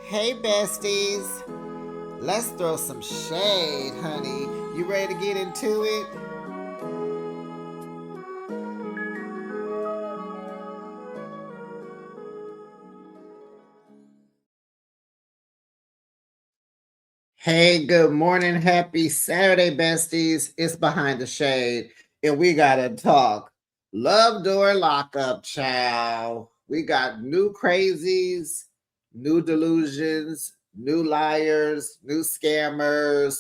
Hey besties, let's throw some shade, honey. You ready to get into it? Hey, good morning. Happy Saturday, besties. It's Behind the Shade, and we got to talk love door lockup, child. We got new crazies, new delusions, new liars, new scammers.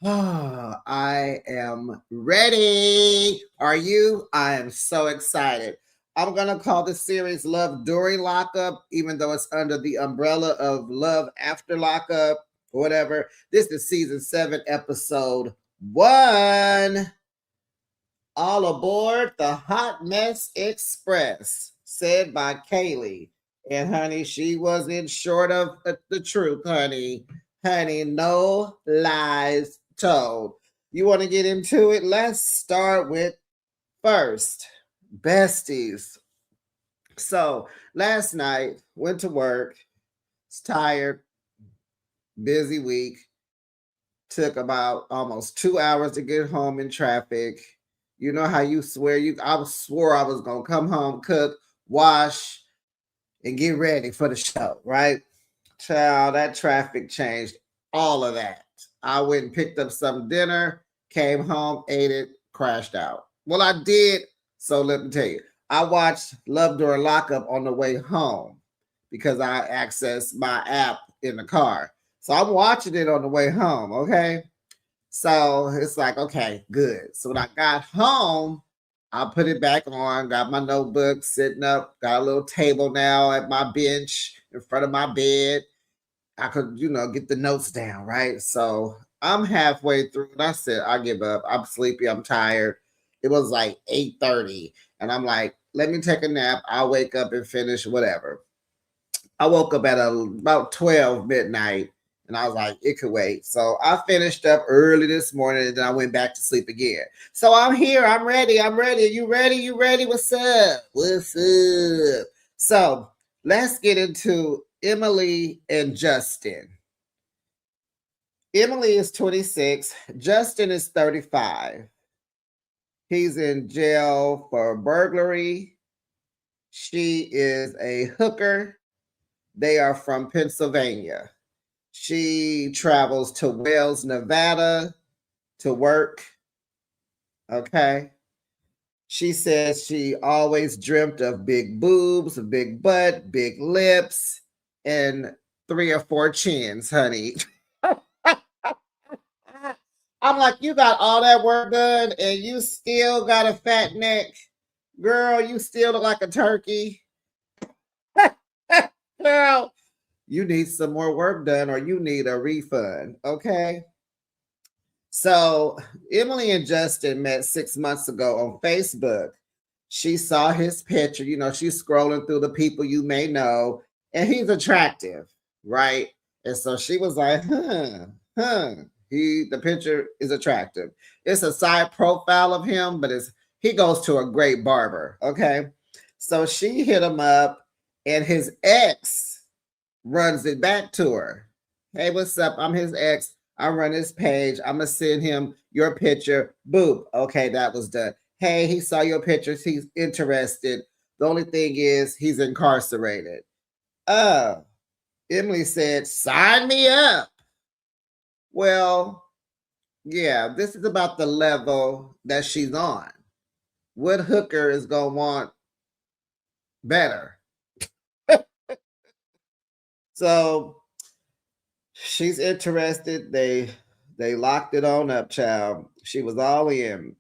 Oh, I am ready. Are you? I am so excited. I'm going to call this series Love During Lockup, even though it's under the umbrella of Love After Lockup, or whatever. This is season 7, episode 1. All aboard the Hot Mess Express, said by Kaylee. And honey, she wasn't short of the truth, honey. Honey, no lies told. You want to get into it? Let's start with first besties. So last night, went to work, was tired, busy week. Took about almost 2 hours to get home in traffic. You know how you swear I swore I was gonna come home, cook, wash, and get ready for the show, right? Child, that traffic changed all of that. I went and picked up some dinner, came home, ate it, crashed out. Well, I did. So let me tell you, I watched Love During Lockup on the way home because I accessed my app in the car. So I'm watching it on the way home, okay? So it's like, okay, good. So when I got home, I put it back on, got my notebook sitting up, got a little table now at my bench in front of my bed. I could, get the notes down, right? So I'm halfway through and I said, I give up. I'm sleepy. I'm tired. It was like 8:30. And I'm like, let me take a nap. I'll wake up and finish whatever. I woke up at about 12 midnight and I was like, it could wait. So I finished up early this morning and then I went back to sleep again. So I'm here. I'm ready. I'm ready. You ready? You ready? What's up? What's up? So let's get into Emily and Justin. Emily is 26. Justin is 35. He's in jail for burglary. She is a hooker. They are from Pennsylvania. She travels to Wells, Nevada to work. Okay. She says she always dreamt of big boobs, a big butt, big lips, and 3 or 4 chins, honey. I'm like, you got all that work done and you still got a fat neck. Girl, you still look like a turkey. Girl, you need some more work done or you need a refund. Okay. So Emily and Justin met 6 months ago on Facebook. She saw his picture. She's scrolling through the people you may know, and he's attractive, right? And so she was like, the picture is attractive. It's a side profile of him, but he goes to a great barber. Okay. So she hit him up, and his ex runs it back to her. Hey, what's up? I'm his ex. I run his page. I'm gonna send him your picture. Boop. Okay, that was done. Hey, he saw your pictures. He's interested. The only thing is he's incarcerated. Oh, Emily said, sign me up. Well, yeah, this is about the level that she's on. What hooker is gonna want better? So she's interested. They locked it on up, child. She was all in.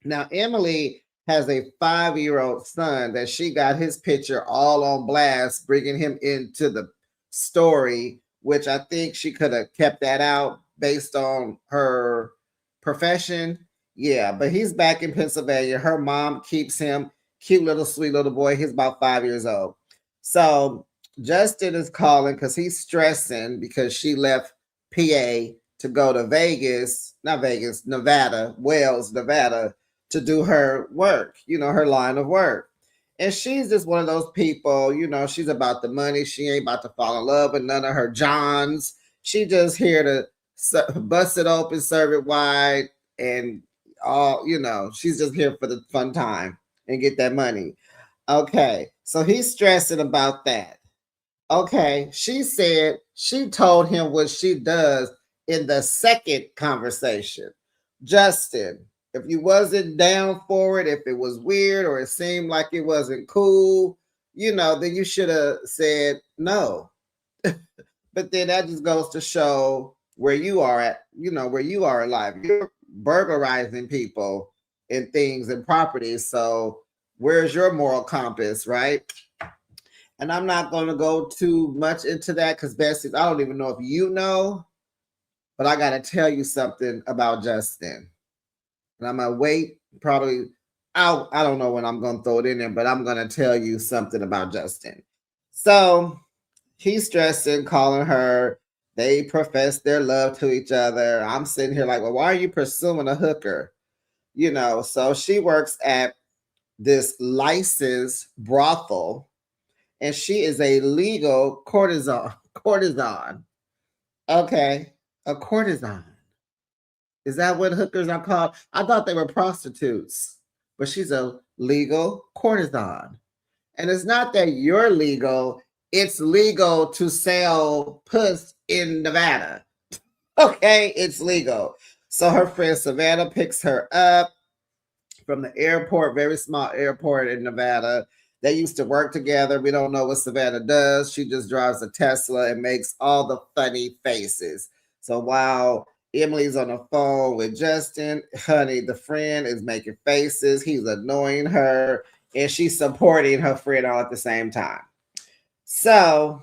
Now Emily has a 5-year-old son that she got his picture all on blast, bringing him into the story, which I think she could have kept that out based on her profession. Yeah, but he's back in Pennsylvania. Her mom keeps him. Cute little sweet little boy. He's about 5 years old. So Justin is calling because he's stressing because she left PA to go to Vegas, not Vegas, Nevada, Wells, Nevada, to do her work, her line of work. And she's just one of those people, she's about the money. She ain't about to fall in love with none of her Johns. She just here to bust it open, serve it wide, and she's just here for the fun time and get that money. Okay, so he's stressing about that. Okay, she said she told him what she does in the second conversation. Justin, if you wasn't down for it, if it was weird or it seemed like it wasn't cool, then you should have said no. But then that just goes to show where you are at, where you are in life. You're burglarizing people and things and properties. So where's your moral compass, right? And I'm not going to go too much into that because Bessie, I don't even know if you know, but I got to tell you something about Justin. And I'm going to wait probably, I don't know when I'm going to throw it in there, but I'm going to tell you something about Justin. So he's stressing, calling her. They profess their love to each other. I'm sitting here like, well, why are you pursuing a hooker? So she works at this licensed brothel, and she is a legal courtesan. Courtesan. Okay. A courtesan. Is that what hookers are called? I thought they were prostitutes, but she's a legal courtesan. And it's not that you're legal, it's legal to sell puss in Nevada. Okay, it's legal. So her friend Savannah picks her up from the airport, very small airport in Nevada. They used to work together. We don't know what Savannah does. She just drives a Tesla and makes all the funny faces. So while Emily's on the phone with Justin, honey, the friend is making faces. He's annoying her, and she's supporting her friend all at the same time. So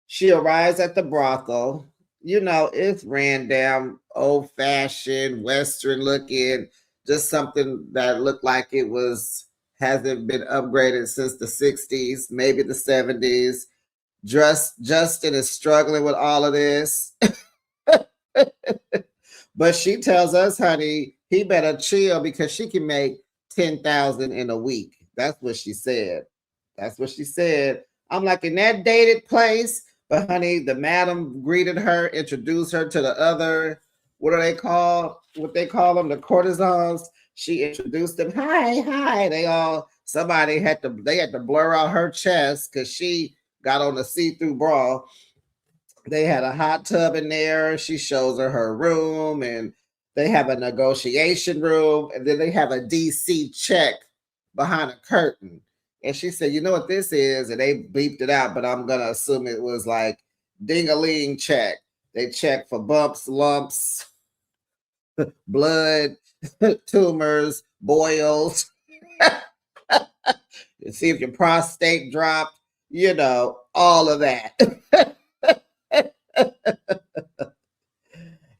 she arrives at the brothel. It's ran down, old fashioned, Western looking, just something that looked like it hasn't been upgraded since the 60s, maybe the 70s. Justin is struggling with all of this. But she tells us, honey, he better chill because she can make 10,000 in a week. That's what she said. That's what she said. I'm like, in that dated place. But honey, the madam greeted her, introduced her to the other, what are they called? What they call them, the courtesans. She introduced them. Hi. Somebody had to blur out her chest because she got on a see-through bra. They had a hot tub in there. She shows her room, and they have a negotiation room, and then they have a DC check behind a curtain. And she said, "You know what this is?" And they beeped it out, but I'm gonna assume it was like ding-a-ling check. They check for bumps, lumps, blood, tumors, boils. See if your prostate dropped, all of that.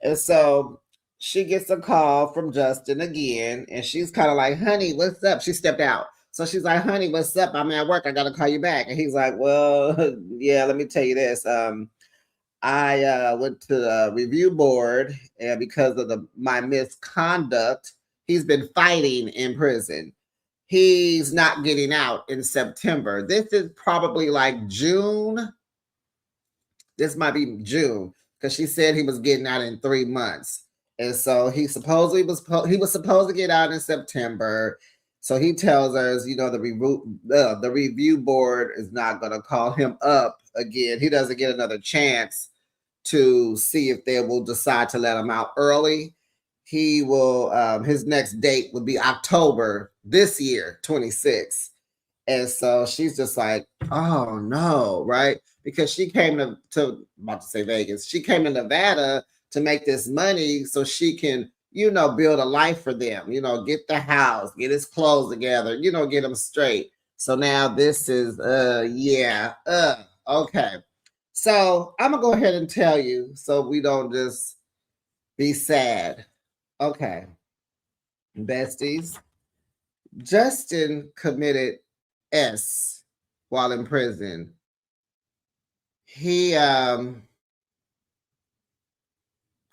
And so she gets a call from Justin again, and she's kind of like, honey, what's up? She stepped out. So she's like, honey, what's up? I'm at work. I got to call you back. And he's like, well, yeah, let me tell you this. I went to the review board, and because of my misconduct, he's been fighting in prison. He's not getting out in September. This is probably like June. This might be June because she said he was getting out in 3 months. And so he was supposed to get out in September. So he tells us, the review board is not going to call him up again. He doesn't get another chance to see if they will decide to let him out early. He will, his next date would be October this year, 26. And so she's just like, oh no, right? Because she came about to say Vegas. She came to Nevada to make this money so she can, build a life for them, get the house, get his clothes together, get him straight. So now this is, okay. So I'm gonna go ahead and tell you so we don't just be sad. Okay, besties. Justin committed S while in prison. He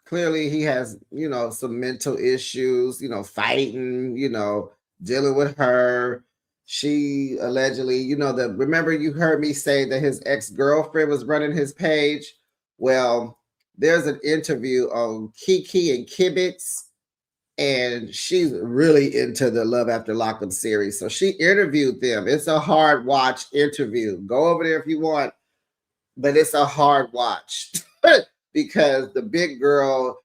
clearly he has, some mental issues, fighting, dealing with her. She allegedly, remember you heard me say that his ex-girlfriend was running his page? Well, there's an interview on Kiki and Kibitz, and she's really into the Love After Lockup series. So she interviewed them. It's a hard watch interview. Go over there if you want, but it's a hard watch. Because the big girl,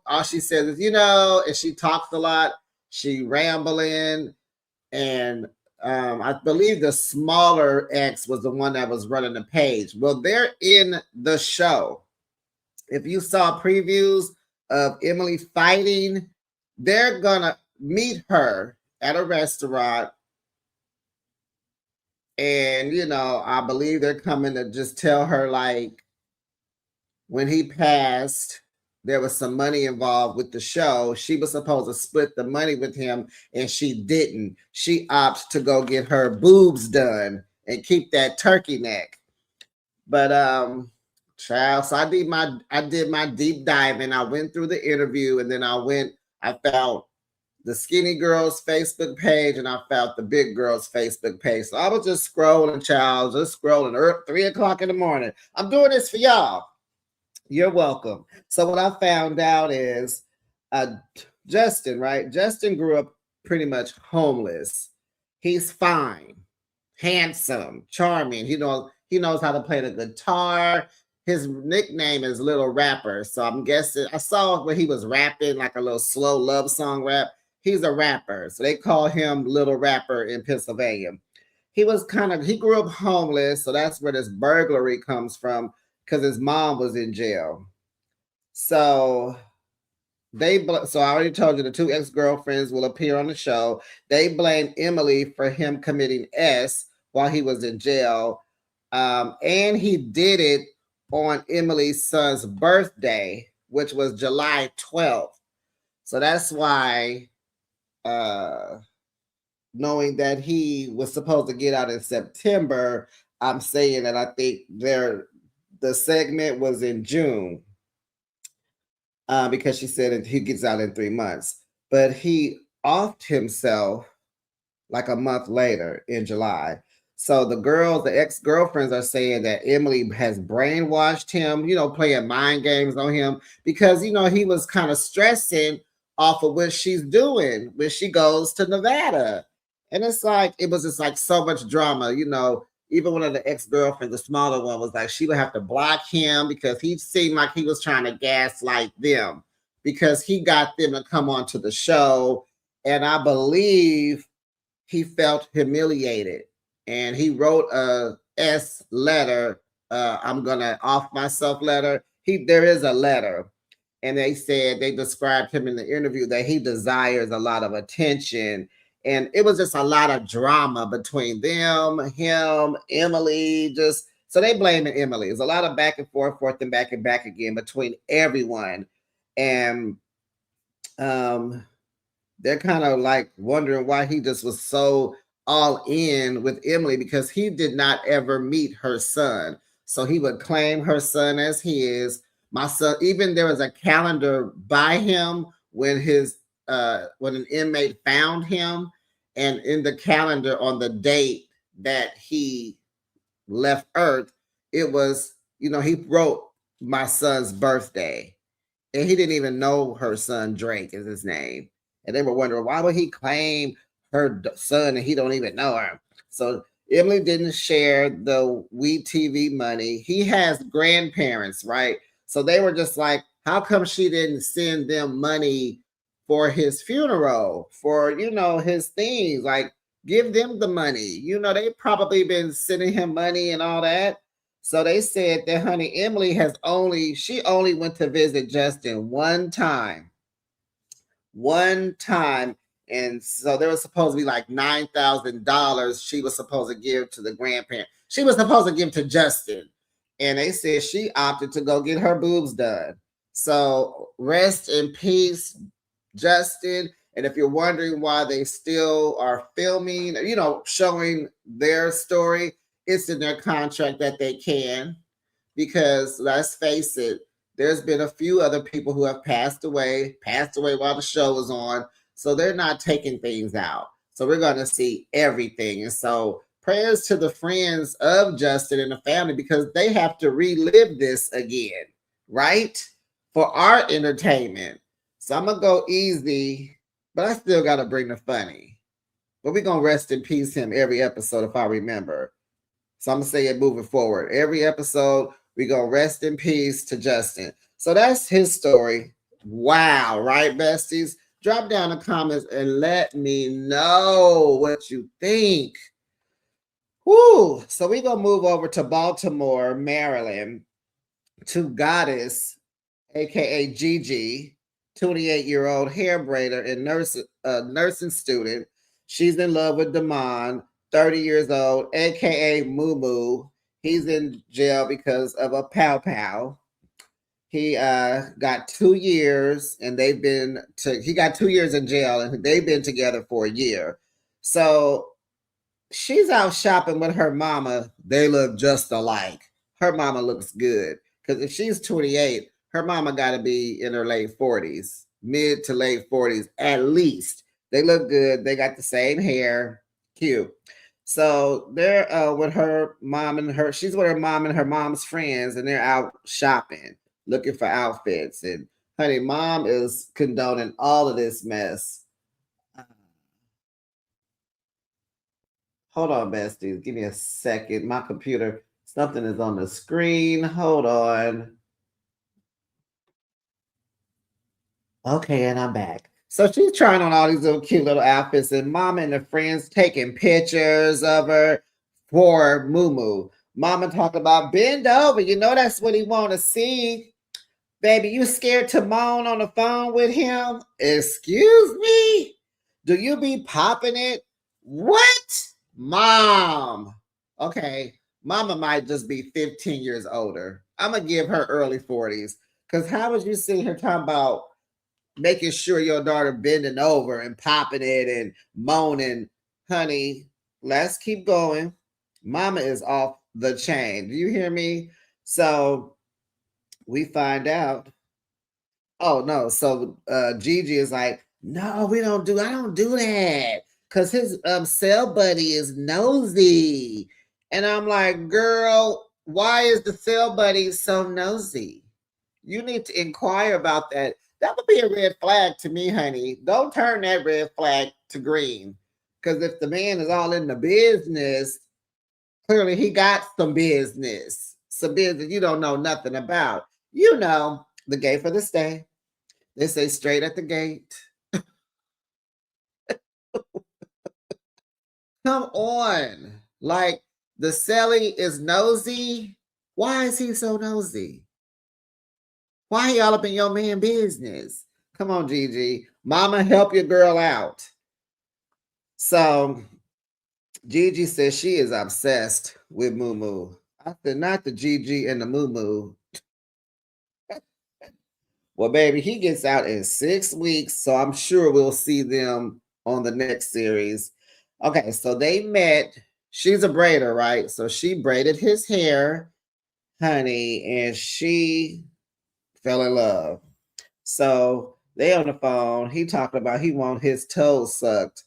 all she says is, and she talks a lot. She rambling, and I believe the smaller ex was the one that was running the page. Well, they're in the show. If you saw previews of Emily fighting, they're gonna meet her at a restaurant, and I believe they're coming to just tell her, like, when he passed, there was some money involved with the show. She was supposed to split the money with him, and she didn't. She opted to go get her boobs done and keep that turkey neck. But child, so I did my deep dive, and I went through the interview, and then I found the skinny girl's Facebook page, and I found the big girl's Facebook page. So I was just scrolling, child, just scrolling 3 o'clock in the morning. I'm doing this for y'all. You're welcome. So what I found out is Justin, right? Justin grew up pretty much homeless. He's fine, handsome, charming. He knows how to play the guitar. His nickname is Little Rapper. So I'm guessing I saw where he was rapping like a little slow love song rap. He's a rapper. So they call him Little Rapper in Pennsylvania. He grew up homeless. So that's where this burglary comes from, because his mom was in jail. So so I already told you the 2 ex-girlfriends will appear on the show. They blame Emily for him committing S while he was in jail. And he did it on Emily's son's birthday, which was July 12th. So that's why, knowing that he was supposed to get out in September, I'm saying that I think the segment was in June, because she said he gets out in 3 months. But he offed himself like a month later in July. So the ex-girlfriends are saying that Emily has brainwashed him, playing mind games on him, because, he was kind of stressing off of what she's doing when she goes to Nevada. And it's like, it was just like so much drama, even one of the ex-girlfriends, the smaller one, was like, she would have to block him because he seemed like he was trying to gaslight them, because he got them to come onto the show. And I believe he felt humiliated, and he wrote a S letter, I'm gonna off myself letter. There is a letter, and they described him in the interview that he desires a lot of attention. And it was just a lot of drama between them, him, Emily. So they blaming Emily. There's a lot of back and forth and back again between everyone. And they're kind of like wondering why he just was so all in with Emily, because he did not ever meet her son. So he would claim her son as his. My son, even there was a calendar by him when an inmate found him, and in the calendar on the date that he left Earth, it was, he wrote my son's birthday, and he didn't even know her son Drake is his name. And they were wondering, why would he claim her son and he don't even know her? So Emily didn't share the WeTV money. He has grandparents, right? So they were just like, how come she didn't send them money for his funeral, for, his things? Like, give them the money. They probably been sending him money and all that. So they said that, honey, Emily she only went to visit Justin one time. And so there was supposed to be like $9,000 she was supposed to give to the grandparent. She was supposed to give to Justin. And they said she opted to go get her boobs done. So rest in peace, Justin. And if you're wondering why they still are filming, showing their story, it's in their contract that they can. Because let's face it, there's been a few other people who have passed away while the show was on. So they're not taking things out. So we're going to see everything. And so prayers to the friends of Justin and the family because they have to relive this again, right? For our entertainment. So I'm going to go easy, but I still got to bring the funny. But we're going to rest in peace him every episode if I remember. So I'm going to say it moving forward. Every episode, we're going to rest in peace to Justin. So that's his story. Wow, right, besties? Drop down the comments and let me know what you think. Woo! So we're going to move over to Baltimore, Maryland, to Goddess, a.k.a. Gigi, 28-year-old hair braider and nursing student. She's in love with Damon, 30 years old, a.k.a. Moo Moo. He's in jail because of a pow pow. He got 2 years and he got 2 years in jail and they've been together for a year. So she's out shopping with her mama. They look just alike. Her mama looks good because if she's 28, her mama got to be in her late 40s, mid to late 40s at least. They look good. They got the same hair. Cute. So they're with her mom and her, she's with her mom and her mom's friends, and they're out shopping, looking for outfits. And honey, mom is condoning all of this mess. Hold on, besties. Give me a second. My computer, something is on the screen. Hold on. Okay, and I'm back. So she's trying on all these little cute little outfits, and mom and the friends taking pictures of her for Moo Moo. Mama talked about bend over. You know that's what he want to see. Baby, you scared to moan on the phone with him? Excuse me? Do you be popping it? What? Mom. Okay, mama might just be 15 years older. I'm going to give her early 40s. Because how would you see her talking about making sure your daughter bending over and popping it and moaning? Honey, let's keep going. Mama is off the chain. Do you hear me? So we find out. Oh no. So Gigi is like, no, I don't do that. Cause his cell buddy is nosy. And I'm like, girl, why is the cell buddy so nosy? You need to inquire about that. That would be a red flag to me, honey. Don't turn that red flag to green. Because if the man is all in the business, clearly he got some business. Some business you don't know nothing about. You know, the gate for the stay. They say straight at the gate. Come on. Like the celly is nosy. Why is he so nosy? Why he all up in your man business? Come on, Gigi. Mama, help your girl out. So Gigi says she is obsessed with Moo Moo. I said, not the Gigi and the Moo Moo. Well, baby, he gets out in 6 weeks, so I'm sure we'll see them on the next series. Okay, so they met. She's a braider, right? So she braided his hair, honey, and she fell in love. So they on the phone. He talking about he want his toes sucked.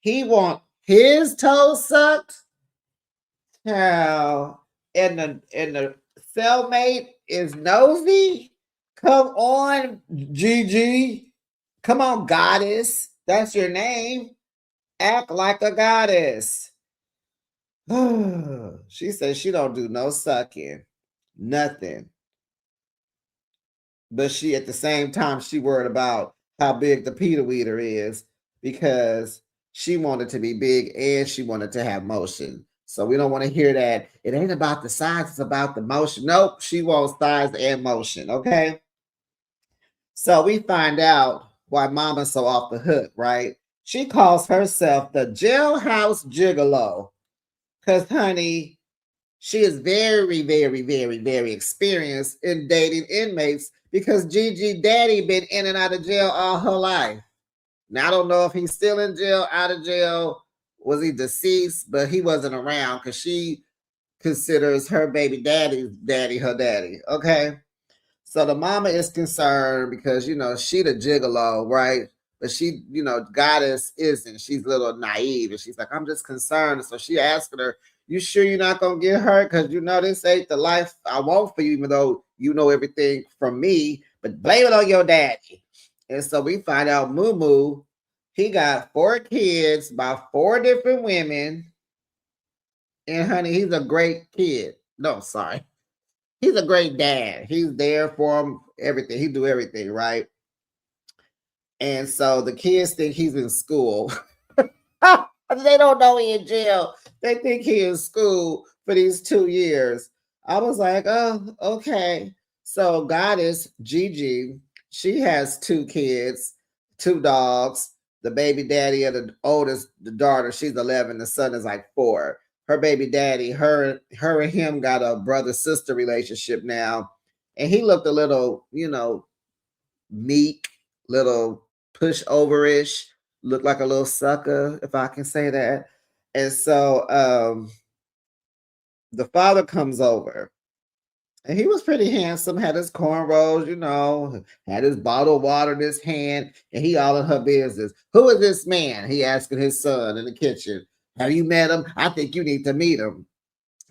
He want his toes sucked? How? And the cellmate is nosy? Come on, Gigi. Come on, goddess. That's your name. Act like a goddess. She says she don't do no sucking. Nothing. But she, at the same time, she worried about how big the Peter Weeder is because she wanted to be big and she wanted to have motion. So we don't want to hear that. It ain't about the size, it's about the motion. Nope, she wants size and motion, okay? So we find out why Mama's so off the hook, right? She calls herself the jailhouse gigolo because, honey, she is very, very, very, very experienced in dating inmates because Gigi daddy been in and out of jail all her life. Now, I don't know if he's still in jail, out of jail. Was he deceased? But he wasn't around because she considers her baby daddy's daddy her daddy, okay? So the mama is concerned because, you know, she the gigolo, right? but she, Goddess isn't. She's a little naive, and she's like, I'm just concerned. So she asking her, you sure you're not gonna get hurt? Because this ain't the life I want for you, even though you know everything from me, but blame it on your daddy. And so we find out Moo, he got 4 kids by 4 different women. And honey, he's a great kid. No, sorry. He's a great dad. He's there for him, everything. He do everything, right? And so the kids think he's in school. They don't know he in jail. They think he in school for these 2 years. I was like, oh, okay. So Goddess Gigi, she has 2 kids, 2 dogs. The baby daddy of the oldest, the daughter, she's 11. The son is like 4. Her baby daddy, her and him got a brother-sister relationship now. And he looked a little, meek, little pushover-ish, looked like a little sucker, if I can say that. And so the father comes over, and he was pretty handsome, had his cornrows, had his bottle of water in his hand, and he all in her business. Who is this man? He asking his son in the kitchen. Have you met him? I think you need to meet him.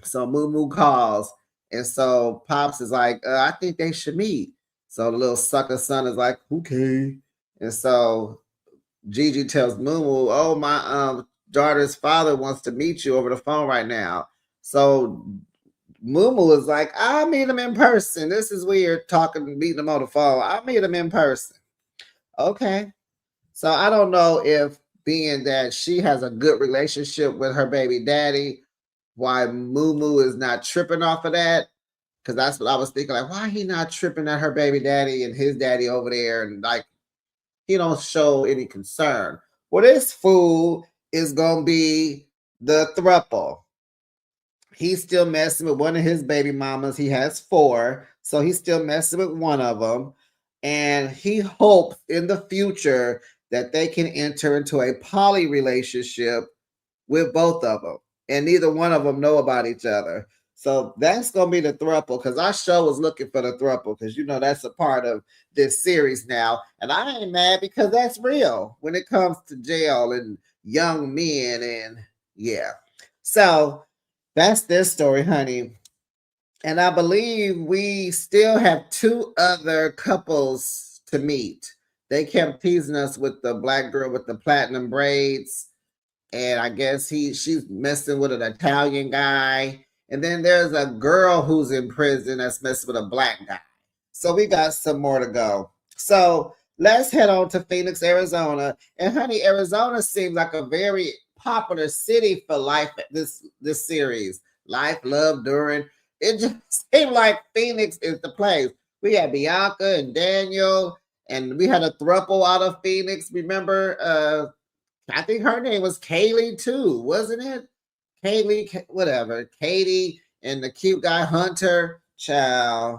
So Moo calls, and so Pops is like, I think they should meet. So the little sucker son is like, okay. And so Gigi tells Moo, oh, my daughter's father wants to meet you over the phone right now. So Moo is like, I'll meet him in person. This is weird talking, meeting him on the phone. I'll meet him in person. Okay. So I don't know if being that she has a good relationship with her baby daddy, why Moo is not tripping off of that. Because that's what I was thinking, like, why he not tripping at her baby daddy and his daddy over there, and like he don't show any concern. Well, this fool is gonna be the thruple. He's still messing with one of his baby mamas. He has 4, so he's still messing with one of them, and he hopes in the future that they can enter into a poly relationship with both of them, and neither one of them know about each other. So that's gonna be the thruple, because our show was looking for the thruple, because that's a part of this series now, and I ain't mad because that's real when it comes to jail and young men, and yeah. So that's this story, honey. And I believe we still have 2 other couples to meet. They kept teasing us with the black girl with the platinum braids, and I guess she's messing with an Italian guy. And then there's a girl who's in prison that's messing with a black guy. So we got some more to go. So let's head on to Phoenix, Arizona. And honey, Arizona seems like a very popular city for life. This series, Life, Love, DOIN. It just seemed like Phoenix is the place. We had Bianca and Daniel, and we had a throuple out of Phoenix. Remember, I think her name was Kaylee too, wasn't it? Kaylee, whatever. Katie and the cute guy Hunter. Child.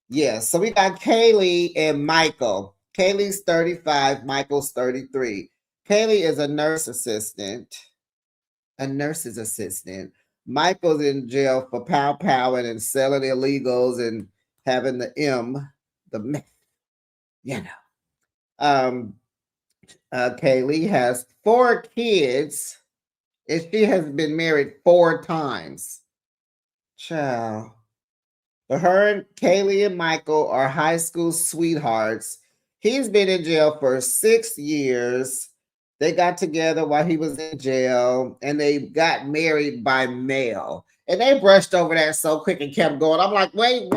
Yeah, so we got Kaylee and Michael. Kaylee's 35, Michael's 33. Kaylee is a nurse assistant, a nurse's assistant. Michael's in jail for powing and selling illegals and having the meth, you know. Kaylee has 4 kids, and she has been married 4 times. Child. But her and Kaylee and Michael are high school sweethearts. He's been in jail for 6 years. They got together while he was in jail, and they got married by mail. And they brushed over that so quick and kept going. I'm like, wait.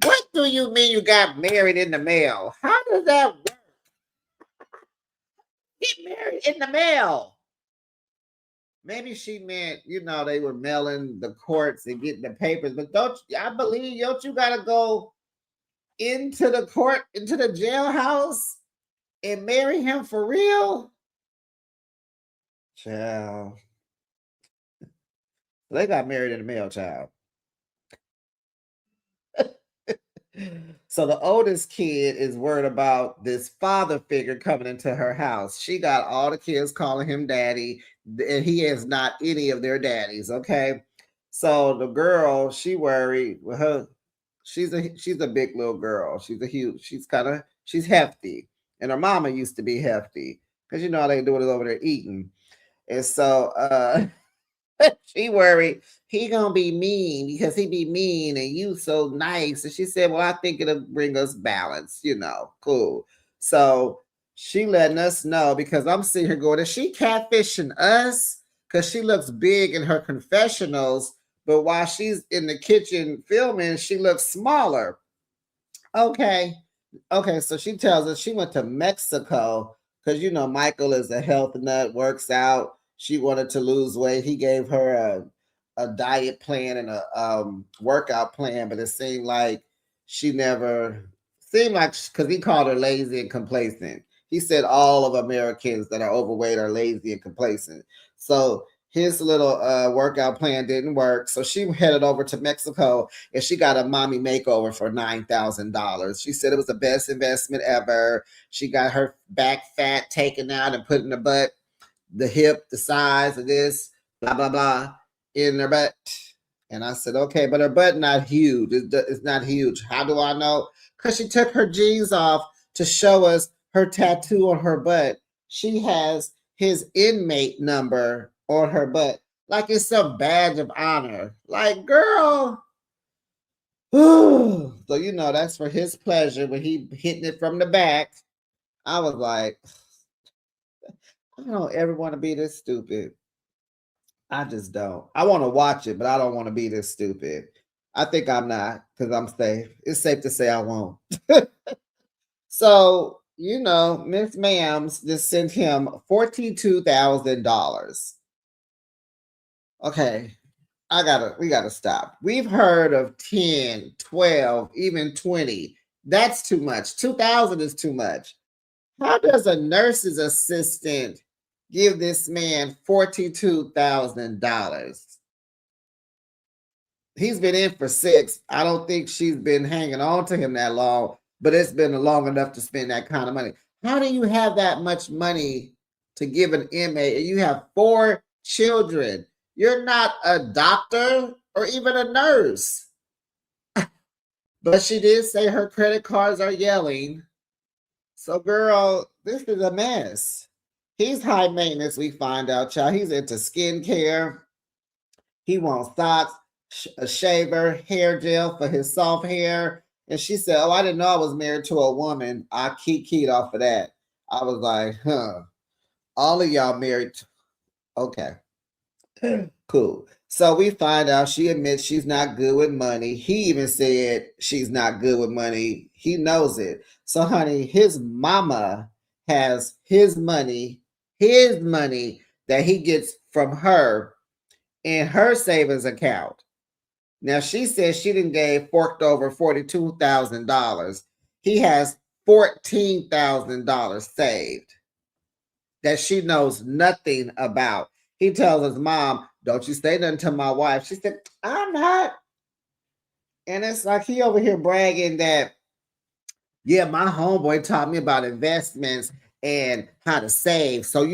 What do you mean you got married in the mail? How does that work? Get married in the mail. Maybe she meant, they were mailing the courts and getting the papers, but don't you gotta go into the court, into the jailhouse and marry him for real? Child. They got married in the mail, child. So the oldest kid is worried about this father figure coming into her house. She got all the kids calling him daddy, and he is not any of their daddies. Okay. So the girl, she worried with her. She's a big little girl. She's She's hefty. And her mama used to be hefty. Because you know how they do it over there eating. And so she worried he gonna be mean because he be mean and you so nice. And she said, well, I think it'll bring us balance, cool. So she letting us know because I'm sitting here going, is she catfishing us? Because she looks big in her confessionals, but while she's in the kitchen filming, she looks smaller. Okay. Okay, so she tells us she went to Mexico because Michael is a health nut, works out. She wanted to lose weight. He gave her a diet plan and a workout plan, but it seemed like she never seemed like because he called her lazy and complacent. He said all of Americans that are overweight are lazy and complacent. So his little workout plan didn't work. So she headed over to Mexico and she got a mommy makeover for $9,000. She said it was the best investment ever. She got her back fat taken out and put in the butt, the hip, the size of this, blah, blah, blah, in her butt. And I said, okay, but her butt not huge. It's not huge. How do I know? Because she took her jeans off to show us her tattoo on her butt. She has his inmate number on her butt. Like it's some badge of honor. Like, girl. So, that's for his pleasure when he hitting it from the back. I was like, I don't ever want to be this stupid. I just don't. I want to watch it, but I don't want to be this stupid. I think I'm not because I'm safe. It's safe to say I won't. So, Miss Ma'ams just sent him $42,000. Okay, we gotta stop. We've heard of 10, 12, even 20. That's too much. 2,000 is too much. How does a nurse's assistant give this man $42,000? He's been in for 6. I don't think she's been hanging on to him that long, but it's been long enough to spend that kind of money. How do you have that much money to give an inmate and you have 4 children? You're not a doctor or even a nurse. But she did say her credit cards are yelling. So, girl, this is a mess. He's high maintenance, we find out, child. He's into skincare. He wants socks, a shaver, hair gel for his soft hair. And she said, oh, I didn't know I was married to a woman. I keyed off of that. I was like, all of y'all married. Okay. Cool. So we find out she admits she's not good with money. He even said she's not good with money. He knows it. So, honey, his mama has his money that he gets from her in her savings account. Now, she says she didn't forked over $42,000. He has $14,000 saved that she knows nothing about. He tells his mom, don't you say nothing to my wife. She said, I'm not. And it's like he over here bragging that, yeah, my homeboy taught me about investments and how to save. So,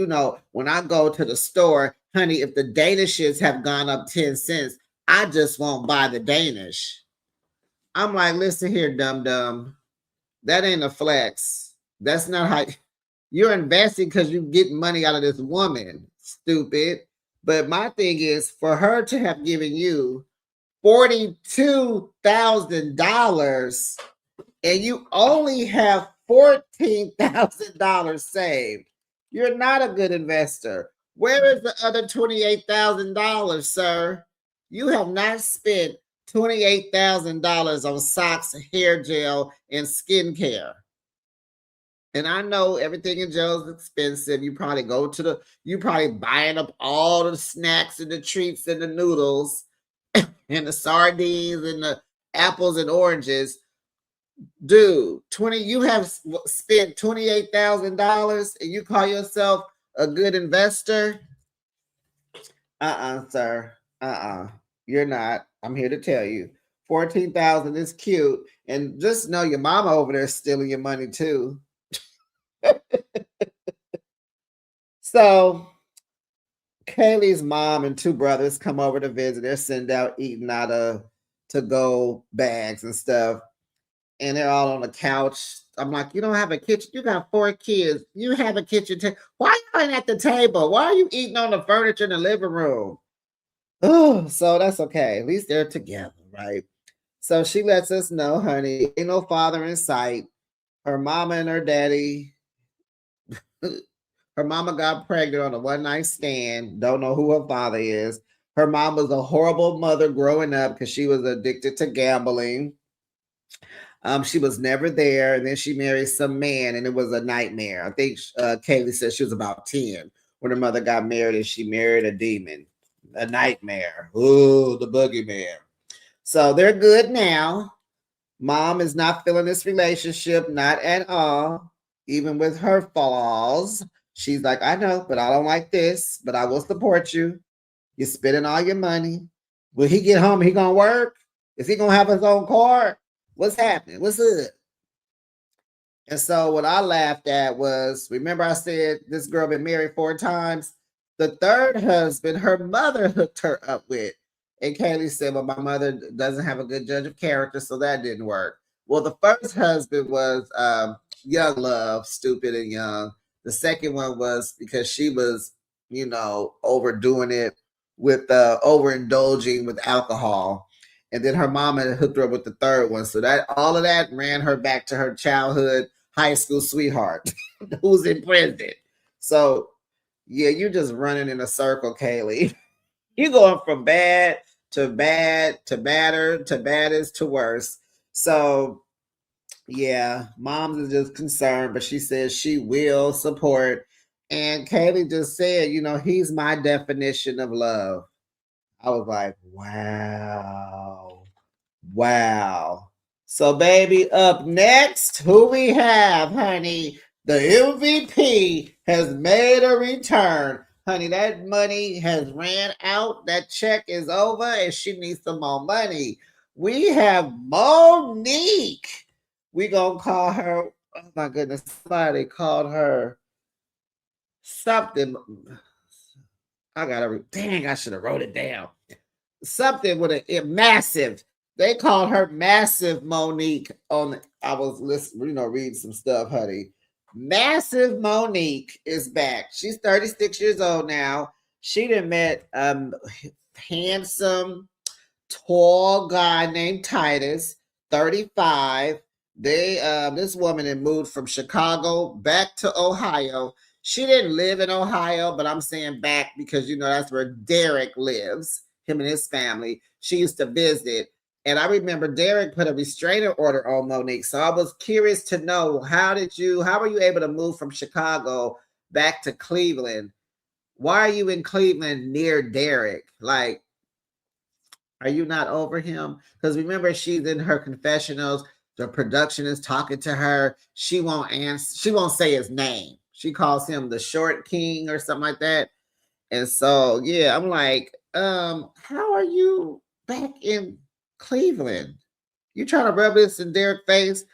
when I go to the store, honey, if the Danishes have gone up 10 cents, I just won't buy the Danish. I'm like, listen here, dum-dum. That ain't a flex. That's not how you're investing because you get money out of this woman, stupid. But my thing is for her to have given you $42,000 and you only have $14,000 saved. You're not a good investor. Where is the other $28,000, sir? You have not spent $28,000 on socks, hair gel, and skincare. And I know everything in jail is expensive. You probably buying up all the snacks and the treats and the noodles and the sardines and the apples and oranges. Dude, you have spent $28,000 and you call yourself a good investor? Sir. You're not. I'm here to tell you. 14,000 is cute. And just know your mama over there is stealing your money too. So Kaylee's mom and 2 brothers come over to visit. They're sent out eating out of to-go bags and stuff. And they're all on the couch I'm like, you don't have a kitchen. You got 4 kids. You have a kitchen table. Why you ain't at the table? Why are you eating on the furniture in the living room? Oh, so that's okay. At least they're together, right? So she lets us know, honey, ain't no father in sight. Her mama and her daddy, her mama got pregnant on a one night stand. Don't know who her father is. Her mom was a horrible mother growing up because she was addicted to gambling. She was never there. And then she married some man, and it was a nightmare. I think Kaylee said she was about 10 when her mother got married, and she married a demon, a nightmare. Ooh, the boogeyman. So they're good now. Mom is not feeling this relationship, not at all, even with her flaws. She's like, I know, but I don't like this, but I will support you. You're spending all your money. Will he get home? He gonna work? Is he gonna have his own car? What's happening? What's up? And so what I laughed at was, remember I said this girl been married 4 times? The third husband, her mother hooked her up with. And Kaylee said, well, my mother doesn't have a good judge of character, so that didn't work. Well, the first husband was young love, stupid and young. The second one was because she was, overdoing it with overindulging with alcohol. And then her mama hooked her up with the third one. So that all of that ran her back to her childhood high school sweetheart who's in prison. So yeah, you're just running in a circle, Kaylee. You're going from bad to bad to badder to baddest to worse. So yeah, mom is just concerned, but she says she will support. And Kaylee just said, he's my definition of love. I was like, wow. Wow. So, baby, up next, who we have, honey? The MVP has made a return. Honey, that money has ran out. That check is over, and she needs some more money. We have Monique. We gonna call her. Oh my goodness! Somebody called her something. I gotta. Dang! I should have wrote it down. Something with a massive. They called her Massive Monique on. I was listening, reading some stuff, honey. Massive Monique is back. She's 36 years old now. She done met handsome, tall guy named Titus, 35. This woman had moved from Chicago back to Ohio. She didn't live in Ohio, but I'm saying back because that's where Derek lives, him and his family. She used to visit. And I remember Derek put a restraining order on Monique. So I was curious to know, how were you able to move from Chicago back to Cleveland? Why are you in Cleveland near Derek? Like, are you not over him? Because remember, she's in her confessionals. The production is talking to her. She won't answer. She won't say his name. She calls him the Short King or something like that. And so, yeah, I'm like, how are you back in Cleveland? You trying to rub this in Derek's face?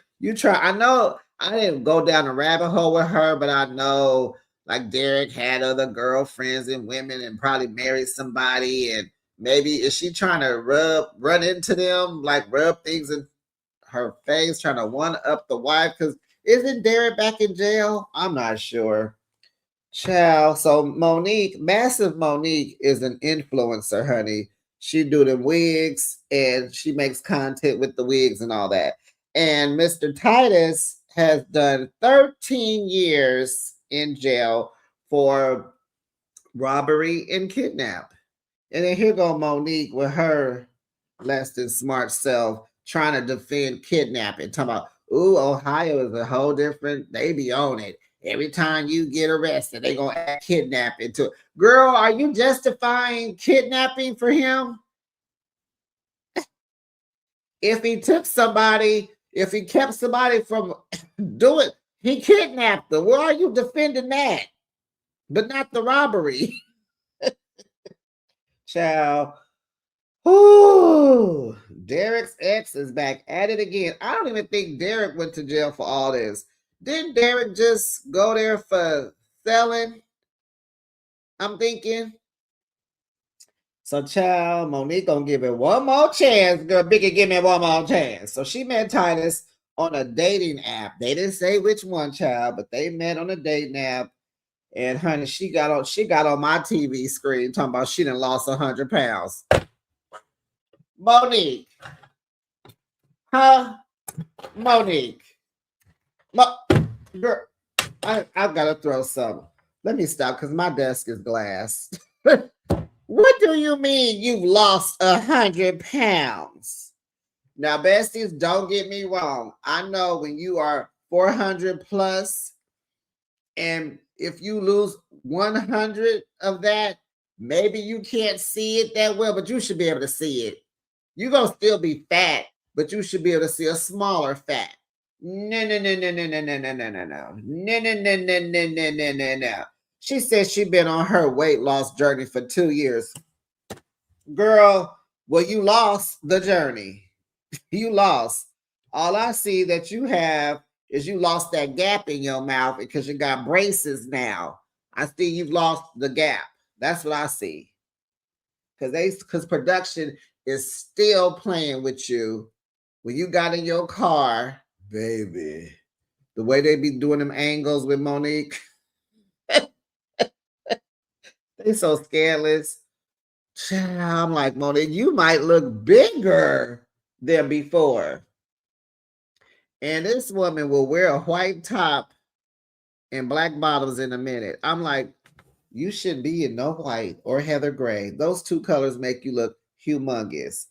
I know I didn't go down a rabbit hole with her, but I know like Derek had other girlfriends and women and probably married somebody. And maybe is she trying to run into them, like rub things in her face, trying to one up the wife? Because isn't Derek back in jail? I'm not sure. Child. So Monique, Massive Monique is an influencer, honey. She do the wigs and she makes content with the wigs and all that. And Mr. Titus has done 13 years in jail for robbery and kidnap. And then here go Monique with her less than smart self trying to defend kidnapping. Talking about, ooh, Ohio is a whole different, they be on it. Every time you get arrested, they gonna add kidnapping to it. Girl, are you justifying kidnapping for him? If he took somebody, if he kept somebody from doing, he kidnapped them. Why are you defending that? But not the robbery. Child. Ooh, Derek's ex is back at it again. I don't even think Derek went to jail for all this. Didn't Derek just go there for selling? I'm thinking. So, child, Monique gonna give it one more chance. Girl, Biggie, give me one more chance. So she met Titus on a dating app. They didn't say which one, child, but they met on a dating app. And honey, she got on my TV screen talking about she done lost 100 pounds. Monique, huh? Monique, girl, I've got to throw some. Let me stop because my desk is glass. What do you mean you've lost 100 pounds? Now, besties, don't get me wrong. I know when you are 400 plus, and if you lose 100 of that, maybe you can't see it that well, but you should be able to see it. You're going to still be fat, but you should be able to see a smaller fat. No, no, no, no, no, no, no, no, no, no, no. No, no, no, no, no, no, no, no, no. She said she been on her weight loss journey for 2 years. Girl, well, you lost the journey. You lost. All I see that you have is you lost that gap in your mouth because you got braces now. I see you've lost the gap. That's what I see. Because production is still playing with you. When you got in your car, baby, the way they be doing them angles with Monique, they so scandalous. I'm like, Monique, you might look bigger than before. And this woman will wear a white top and black bottoms in a minute. I'm like, you should be in no white or heather gray. Those two colors make you look humongous.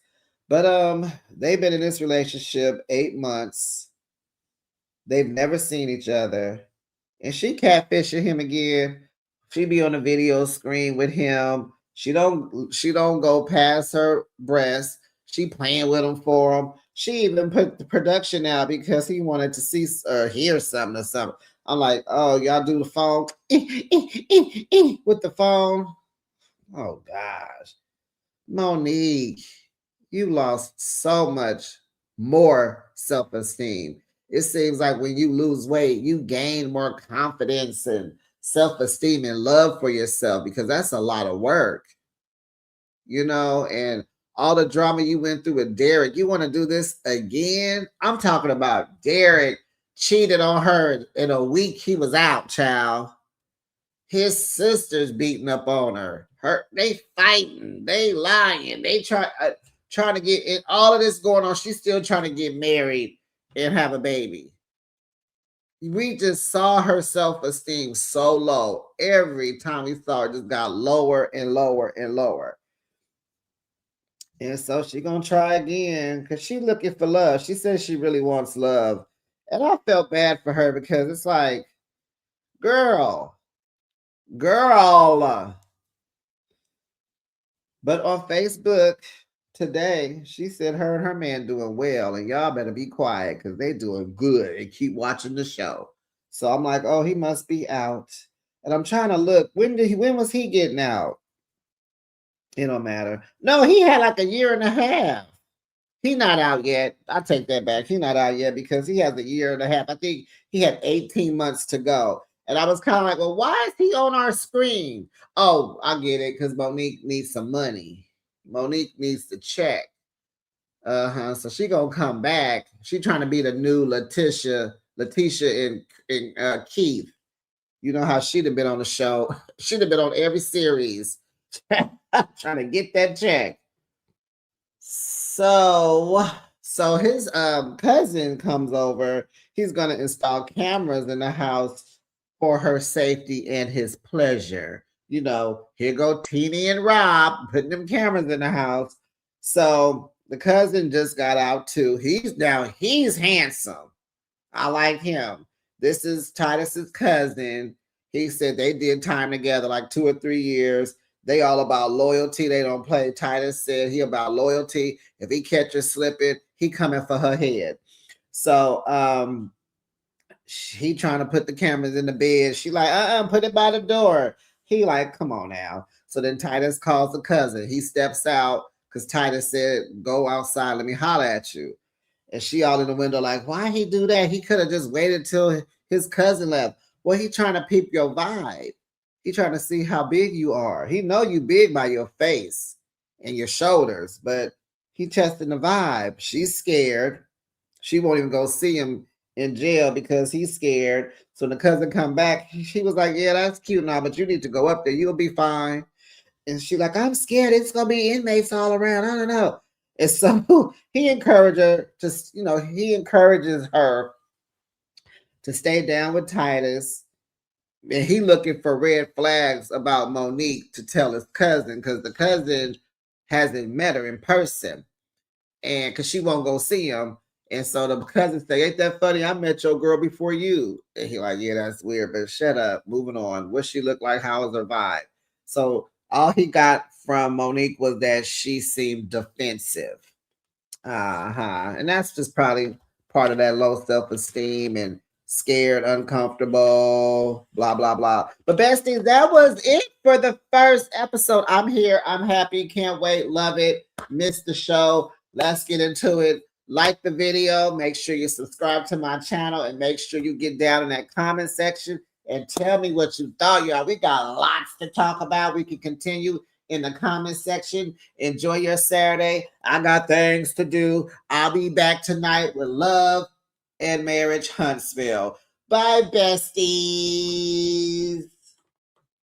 But they've been in this relationship 8 months. They've never seen each other. And she catfishing him again. She be on the video screen with him. She don't go past her breast. She playing with him for him. She even put the production out because he wanted to see or hear something or something. I'm like, oh, y'all do the phone with the phone. Oh gosh. Monique, you lost so much more self-esteem. It seems like when you lose weight, you gain more confidence and self-esteem and love for yourself because that's a lot of work, and all the drama you went through with Derek. You want to do this again? I'm talking about Derek cheated on her in a week he was out, child. His sister's beating up on her. They fighting, they lying, they trying to get in all of this going on. She's still trying to get married and have a baby. We just saw her self-esteem so low. Every time we saw her, just got lower and lower and lower. And so she gonna try again because she looking for love. She says she really wants love. And I felt bad for her because it's like, girl. But on Facebook today, she said her and her man doing well, and y'all better be quiet because they doing good and keep watching the show. So I'm like, oh, he must be out. And I'm trying to look. When was he getting out? It don't matter. No, he had like a year and a half. He not out yet. I take that back. He not out yet because he has a year and a half. I think he had 18 months to go. And I was kind of like, well, why is he on our screen? Oh, I get it, because Monique needs some money. Monique needs to check. So she gonna come back. She trying to be the new Letitia and Keith. You know how she'd have been on the show. She'd have been on every series. Trying to get that check. So his cousin comes over. He's gonna install cameras in the house for her safety and his pleasure. Here go Teeny and Rob putting them cameras in the house. So the cousin just got out too. He's handsome. I like him. This is Titus's cousin. He said they did time together like 2 or 3 years. They all about loyalty. They don't play. Titus said he about loyalty. If he catches slipping, he coming for her head. So he trying to put the cameras in the bed. She like, put it by the door. He like, come on now. So then Titus calls the cousin. He steps out because Titus said, go outside. Let me holler at you. And she all in the window like, why he do that? He could have just waited till his cousin left. Well, he trying to peep your vibe. He trying to see how big you are. He know you big by your face and your shoulders, but he testing the vibe. She's scared. She won't even go see him in jail because he's scared. So the cousin come back. She was like, "Yeah, that's cute now, but you need to go up there. You'll be fine." And she like, "I'm scared. It's gonna be inmates all around. I don't know." And so he encouraged her to, he encourages her to stay down with Titus. And he looking for red flags about Monique to tell his cousin, because the cousin hasn't met her in person, and because she won't go see him. And so the cousin say, "Ain't that funny? I met your girl before you." And he like, "Yeah, that's weird, but shut up. Moving on. What she look like? How was her vibe?" So all he got from Monique was that she seemed defensive. And that's just probably part of that low self-esteem and scared, uncomfortable, blah, blah, blah. But besties, that was it for the first episode. I'm here. I'm happy. Can't wait. Love it. Missed the show. Let's get into it. Like the video. Make sure you subscribe to my channel, and make sure you get down in that comment section and tell me what you thought, y'all. We got lots to talk about. We can continue in the comment section. Enjoy your Saturday. I got things to do. I'll be back tonight with Love and Marriage Huntsville. Bye, besties.